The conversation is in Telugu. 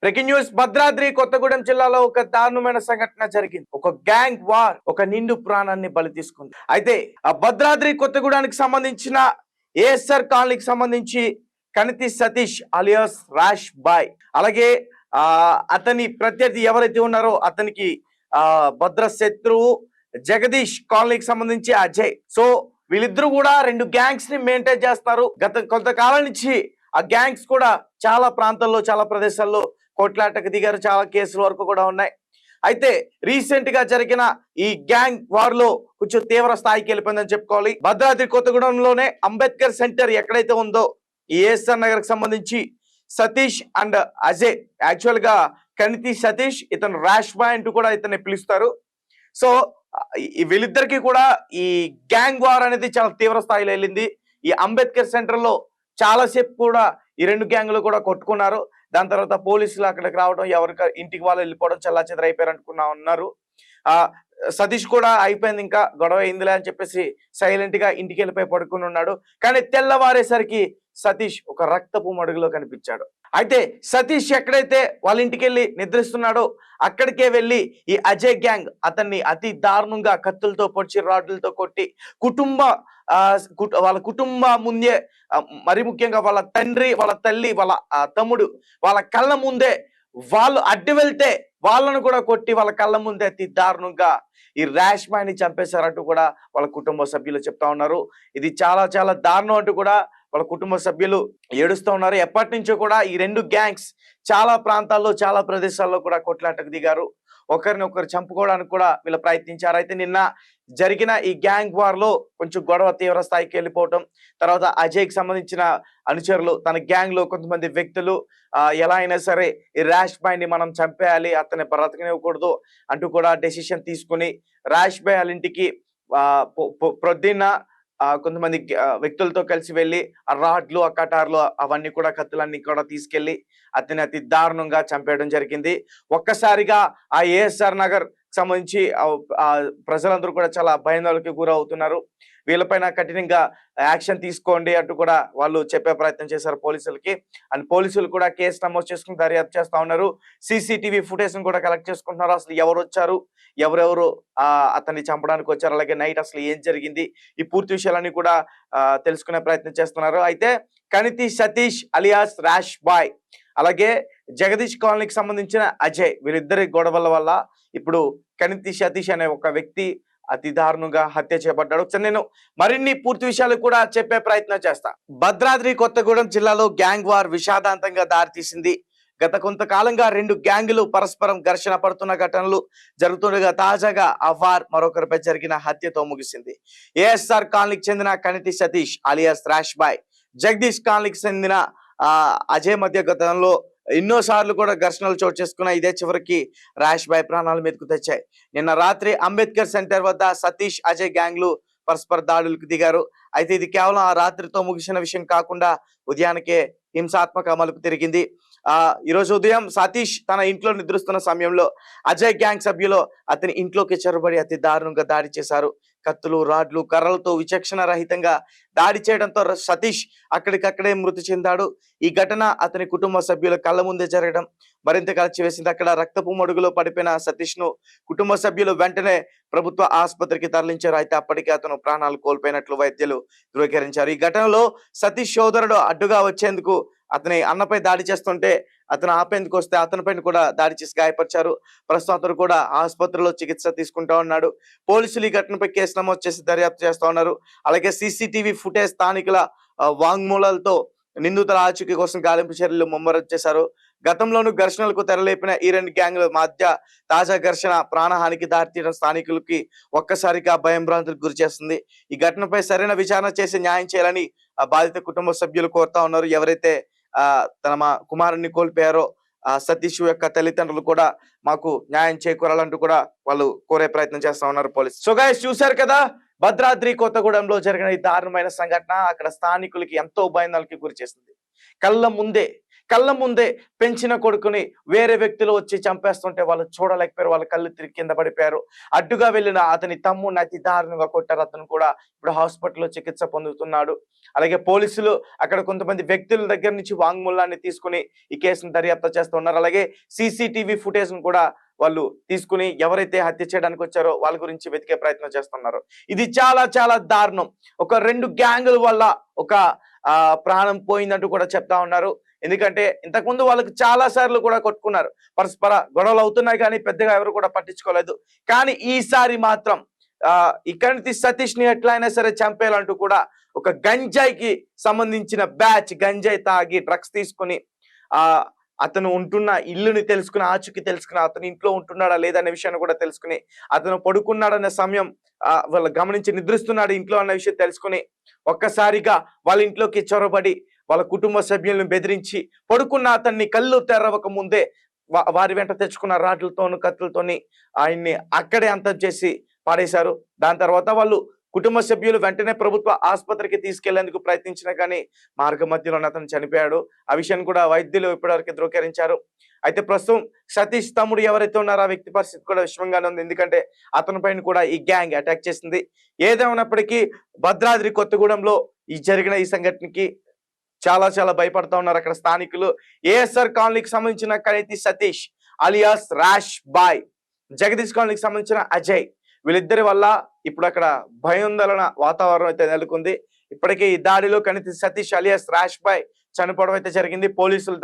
బ్రేకింగ్ న్యూస్ భద్రాద్రి కొత్తగూడెం జిల్లాలో ఒక దారుణమైన సంఘటన జరిగింది. ఒక గ్యాంగ్ వార్ ఒక నిండు ప్రాణాన్ని బలి తీసుకుంది. అయితే ఆ భద్రాద్రి కొత్తగూడానికి సంబంధించిన ఏఎస్ఆర్ కాలనీకి సంబంధించి కనితి సతీష్ అలియాస్ రాష్ బాయ్, అలాగే అతని ప్రత్యర్థి ఎవరైతే ఉన్నారో అతనికి భద్ర శత్రువు జగదీష్ కాలనీకి సంబంధించి అజయ్. సో వీళ్ళిద్దరూ కూడా రెండు గ్యాంగ్స్ ని మెయింటైన్ చేస్తారు. గత కొంతకాలం నుంచి ఆ గ్యాంగ్స్ కూడా చాలా ప్రాంతాల్లో చాలా ప్రదేశాల్లో కొట్లాటకు దిగారు. చాలా కేసుల వరకు కూడా ఉన్నాయి. అయితే రీసెంట్ గా జరిగిన ఈ గ్యాంగ్ వార్ లో కొంచెం తీవ్ర స్థాయికి వెళ్ళిపోయిందని చెప్పుకోవాలి. భద్రాద్రి కొత్తగూడెంలోనే అంబేద్కర్ సెంటర్ ఎక్కడైతే ఉందో ఈ ఏఎస్ఆర్ నగర్ కి సంబంధించి సతీష్ అండ్ అజయ్, యాక్చువల్ గా కనితి సతీష్, ఇతను రాష్ బాయ్ అంటూ కూడా ఇతన్ని పిలుస్తారు. సో వీళ్ళిద్దరికి కూడా ఈ గ్యాంగ్ వార్ అనేది చాలా తీవ్ర స్థాయిలో వెళ్ళింది. ఈ అంబేద్కర్ సెంటర్ లో చాలాసేపు కూడా ఈ రెండు గ్యాంగులు కూడా కొట్టుకున్నారు. దాని తర్వాత పోలీసులు అక్కడికి రావడం, ఎవరికి ఇంటికి వాళ్ళు వెళ్ళిపోవడం, చల్లాచెదర అయిపోయారు ఉన్నారు. సతీష్ కూడా అయిపోయింది, ఇంకా గొడవ అయిందిలే అని చెప్పేసి సైలెంట్ గా ఇంటికి వెళ్ళిపోయి పడుకుని ఉన్నాడు. కానీ తెల్లవారేసరికి సతీష్ ఒక రక్తపు మడుగులో కనిపించాడు. అయితే సతీష్ ఎక్కడైతే వాళ్ళ ఇంటికి వెళ్ళి నిద్రిస్తున్నాడో అక్కడికే వెళ్ళి ఈ అజయ్ గ్యాంగ్ అతన్ని అతి దారుణంగా కత్తులతో పొడిచి, రాడ్లతో కొట్టి, వాళ్ళ కుటుంబ ముందే, మరి ముఖ్యంగా వాళ్ళ తండ్రి, వాళ్ళ తల్లి, వాళ్ళ తమ్ముడు వాళ్ళ కళ్ళ ముందే వాళ్ళు అడ్డు వెళ్తే వాళ్ళను కూడా కొట్టి వాళ్ళ కళ్ళ ముందే అతి దారుణంగా ఈ ర్యాష్ బాయ్ ని చంపేశారంటూ కూడా వాళ్ళ కుటుంబ సభ్యులు చెప్తా ఉన్నారు. ఇది చాలా చాలా దారుణం అంటూ కూడా వాళ్ళ కుటుంబ సభ్యులు ఏడుస్తూ ఉన్నారు. ఎప్పటి నుంచో కూడా ఈ రెండు గ్యాంగ్స్ చాలా ప్రాంతాల్లో చాలా ప్రదేశాల్లో కూడా కొట్లాటకు దిగారు. ఒకరిని ఒకరు చంపుకోవడానికి కూడా వీళ్ళు ప్రయత్నించారు. అయితే నిన్న జరిగిన ఈ గ్యాంగ్ వార్ లో కొంచెం గొడవ తీవ్ర స్థాయికి వెళ్ళిపోవటం, తర్వాత అజయ్ కి సంబంధించిన అనుచరులు, తన గ్యాంగ్ లో కొంతమంది వ్యక్తులు ఎలా అయినా సరే ఈ ర్యాష్ బాయ్ ని మనం చంపేయాలి, అతన్ని బ్రతకనివ్వకూడదు అంటూ కూడా డెసిషన్ తీసుకుని ర్యాష్ బాయ్ వాళ్ళ ఇంటికి ప్రొద్దున్న కొంతమంది వ్యక్తులతో కలిసి వెళ్ళి ఆ రాడ్లు, ఆ కటార్లు, అవన్నీ కూడా కత్తులన్నీ కూడా తీసుకెళ్లి అతని అతి దారుణంగా చంపేయడం జరిగింది. ఒక్కసారిగా ఆ ఏఎస్ఆర్ నగర్ సంబంధించి ప్రజలందరూ కూడా చాలా భయాందోళనకి గురవుతున్నారు. వీళ్ళపైన కఠినంగా యాక్షన్ తీసుకోండి అంటూ కూడా వాళ్ళు చెప్పే ప్రయత్నం చేశారు పోలీసులకి. అండ్ పోలీసులు కూడా కేసు నమోదు చేసుకుని దర్యాప్తు చేస్తా ఉన్నారు. సీసీటీవీ ఫుటేజ్ కూడా కలెక్ట్ చేసుకుంటున్నారు. అసలు ఎవరు వచ్చారు, ఎవరెవరు అతన్ని చంపడానికి వచ్చారు, అలాగే నైట్ అసలు ఏం జరిగింది, ఈ పూర్తి విషయాలన్నీ కూడా తెలుసుకునే ప్రయత్నం చేస్తున్నారు. అయితే కనితి సతీష్ అలియాస్ రాష్ బాయ్, అలాగే జగదీష్ కాలనీకి సంబంధించిన అజయ్, వీరిద్దరి గొడవల వల్ల ఇప్పుడు కనితి సతీష్ అనే ఒక వ్యక్తి అతి దారుణంగా హత్య చేయబడ్డాడు. నేను మరిన్ని పూర్తి విషయాలు కూడా చెప్పే ప్రయత్నం చేస్తా. భద్రాద్రి కొత్తగూడెం జిల్లాలో గ్యాంగ్ వార్ విషాదాంతంగా దారితీసింది. గత కొంతకాలంగా రెండు గ్యాంగులు పరస్పరం ఘర్షణ పడుతున్న ఘటనలు జరుగుతుండగా తాజాగా ఆ వార్ మరొకరిపై జరిగిన హత్యతో ముగిసింది. ఏఎస్ఆర్ కాలనీకి చెందిన కనితి సతీష్ అలియాస్ రాష్ బాయ్, జగదీష్ కాలనీకి చెందిన అజయ్ మధ్య గతంలో ఎన్నోసార్లు కూడా ఘర్షణలు చోటు చేసుకున్న ఇదే చివరికి రాష్ బాయ్ ప్రాణాల మీదకు తెచ్చాయి. నిన్న రాత్రి అంబేద్కర్ సెంటర్ వద్ద సతీష్, అజయ్ గ్యాంగ్లు పరస్పర దాడులకు దిగారు. అయితే ఇది కేవలం ఆ రాత్రితో ముగిసిన విషయం కాకుండా ఉదయానికే హింసాత్మక మలుపు తిరిగింది. ఈరోజు ఉదయం సతీష్ తన ఇంట్లో నిద్రిస్తున్న సమయంలో అజయ్ గ్యాంగ్ సభ్యులు అతని ఇంట్లోకి చొరబడి అతి దారుణంగా దాడి చేశారు. కత్తులు, రాడ్లు, కర్రలతో విచక్షణ రహితంగా దాడి చేయడంతో సతీష్ అక్కడికక్కడే మృతి చెందాడు. ఈ ఘటన అతని కుటుంబ సభ్యుల కళ్ళ ముందే జరగడం మరింత కలిచివేసింది. అక్కడ రక్తపు మడుగులో పడిపోయిన సతీష్ ను కుటుంబ సభ్యులు వెంటనే ప్రభుత్వ ఆసుపత్రికి తరలించారు. అయితే అప్పటికే అతను ప్రాణాలు కోల్పోయినట్లు వైద్యులు ధృవీకరించారు. ఈ ఘటనలో సతీష్ సోదరుడు అడ్డుగా వచ్చేందుకు అతని అన్నపై దాడి చేస్తుంటే అతను ఆపేందుకు వస్తే అతనిపైన కూడా దాడి చేసి గాయపరిచారు. ప్రస్తుతం అతను కూడా ఆసుపత్రిలో చికిత్స తీసుకుంటా ఉన్నాడు. పోలీసులు ఈ ఘటనపై కేసు నమోదు చేసి దర్యాప్తు చేస్తా ఉన్నారు. అలాగే సీసీటీవీ ఫుటేజ్, స్థానికుల వాంగ్మూలాలతో నిందితుల ఆచూకీ కోసం గాలింపు చర్యలు ముమ్మరం చేశారు. గతంలోనూ ఘర్షణలకు తెరలేపిన ఈ రెండు గ్యాంగ్ల మధ్య తాజా ఘర్షణ ప్రాణహానికి దారితీయడం స్థానికులకి ఒక్కసారిగా భయంభ్రాంతులకు గురి చేస్తుంది. ఈ ఘటనపై సరైన విచారణ చేసి న్యాయం చేయాలని బాధిత కుటుంబ సభ్యులు కోరుతా ఉన్నారు. ఎవరైతే తమ కుమారుణ్ణి కోల్పోయారో సతీష్ యొక్క తల్లిదండ్రులు కూడా మాకు న్యాయం చేకూరాలంటూ కూడా వాళ్ళు కోరే ప్రయత్నం చేస్తా ఉన్నారు పోలీసు. సో గైస్, చూశారు కదా భద్రాద్రి కొత్తగూడెంలో జరిగిన ఈ దారుణమైన సంఘటన. అక్కడ స్థానికులకి ఎంతో భయాందోళనకి గురి చేసింది. కళ్ళ కళ్ళ ముందే పెంచిన కొడుకుని వేరే వ్యక్తులు వచ్చి చంపేస్తుంటే వాళ్ళు చూడలేకపోయారు. వాళ్ళ కళ్ళు తిరిగి కింద పడిపోయారు. అడ్డుగా వెళ్ళిన అతని తమ్ముడిని అతి దారుణంగా కొట్టారు. అతను కూడా ఇప్పుడు హాస్పిటల్లో చికిత్స పొందుతున్నాడు. అలాగే పోలీసులు అక్కడ కొంతమంది వ్యక్తుల దగ్గర నుంచి వాంగ్మూలాన్ని తీసుకుని ఈ కేసును దర్యాప్తు చేస్తున్నారు. అలాగే సీసీటీవీ ఫుటేజ్ ను కూడా వాళ్ళు తీసుకుని ఎవరైతే హత్య చేయడానికి వచ్చారో వాళ్ళ గురించి వెతికే ప్రయత్నం చేస్తున్నారు. ఇది చాలా చాలా దారుణం. ఒక 2 గ్యాంగుల వల్ల ఒక ప్రాణం పోయిందంటూ కూడా చెప్తా ఉన్నారు. ఎందుకంటే ఇంతకుముందు వాళ్ళకి చాలా సార్లు కూడా కొట్టుకున్నారు, పరస్పర గొడవలు అవుతున్నాయి, కానీ పెద్దగా ఎవరు కూడా పట్టించుకోలేదు. కానీ ఈసారి మాత్రం ఇక్కడి సతీష్ ని ఎట్లయినా సరే చంపేయాలంటూ కూడా ఒక గంజాయికి సంబంధించిన బ్యాచ్ గంజాయి తాగి డ్రగ్స్ తీసుకుని అతను ఉంటున్న ఇల్లుని తెలుసుకుని ఆచూకీ తెలుసుకుని అతను ఇంట్లో ఉంటున్నాడా లేదా అనే విషయాన్ని కూడా తెలుసుకుని అతను పడుకున్నాడన్న సమయం వాళ్ళు గమనించి నిద్రిస్తున్నాడు ఇంట్లో అన్న విషయం తెలుసుకుని ఒక్కసారిగా వాళ్ళ ఇంట్లోకి చొరబడి వాళ్ళ కుటుంబ సభ్యులను బెదిరించి పడుకున్న అతన్ని కళ్ళు తెరవక ముందే వారి వెంట తెచ్చుకున్న రాడ్లతోను కత్తులతోని ఆయన్ని అక్కడే అంతం చేసి పాడేశారు. దాని తర్వాత వాళ్ళు కుటుంబ సభ్యులు వెంటనే ప్రభుత్వ ఆసుపత్రికి తీసుకెళ్లేందుకు ప్రయత్నించినా కానీ మార్గ మధ్యలోనే అతను చనిపోయాడు. ఆ విషయాన్ని కూడా వైద్యులు ఇప్పటివరకు ధృవీకరించారు. అయితే ప్రస్తుతం సతీష్ తమ్ముడు ఎవరైతే ఉన్నారో ఆ వ్యక్తి పరిస్థితి కూడా విషమంగానే ఉంది. ఎందుకంటే అతని పైన కూడా ఈ గ్యాంగ్ అటాక్ చేసింది. ఏదేమైనప్పటికీ భద్రాద్రి కొత్తగూడెంలో జరిగిన ఈ సంఘటనకి చాలా చాలా భయపడతా ఉన్నారు అక్కడ స్థానికులు. ఏఎస్ఆర్ కాలనీకి సంబంధించిన కనైతి సతీష్ అలియాస్ రాష్ బాయ్, జగదీష్ కాలనీకి సంబంధించిన అజయ్, వీళ్ళిద్దరి వల్ల ఇప్పుడు అక్కడ భయాందోళన వాతావరణం అయితే నెలకొంది. ఇప్పటికే ఈ దాడిలో కనైతి సతీష్ అలియాస్ రాష్ బాయ్ చనిపోవడం అయితే జరిగింది. పోలీసులు